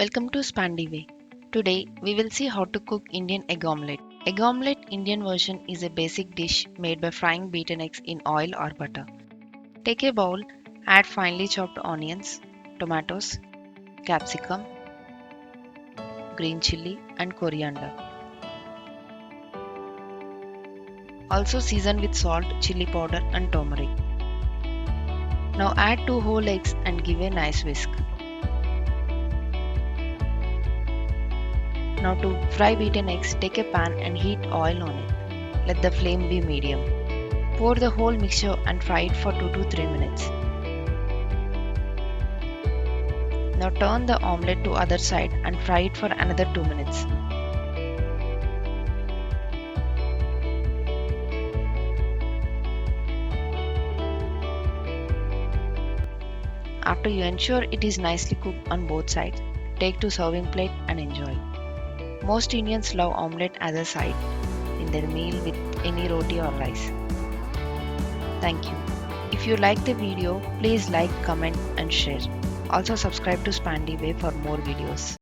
Welcome to Spandy Way. Today we will see how to cook Indian egg omelette. Egg omelette Indian version is a basic dish made by frying beaten eggs in oil or butter. Take a bowl, add finely chopped onions, tomatoes, capsicum, green chilli and coriander. Also season with salt, chilli powder and turmeric. Now add 2 whole eggs and give a nice whisk. Now to fry beaten eggs, take a pan and heat oil on it. Let the flame be medium. Pour the whole mixture and fry it for 2 to 3 minutes. Now turn the omelette to other side and fry it for another 2 minutes. After you ensure it is nicely cooked on both sides, take to serving plate and enjoy. Most Indians love omelette as a side in their meal with any roti or rice. Thank you. If you like the video, please like, comment and share. Also subscribe to Spandy Way for more videos.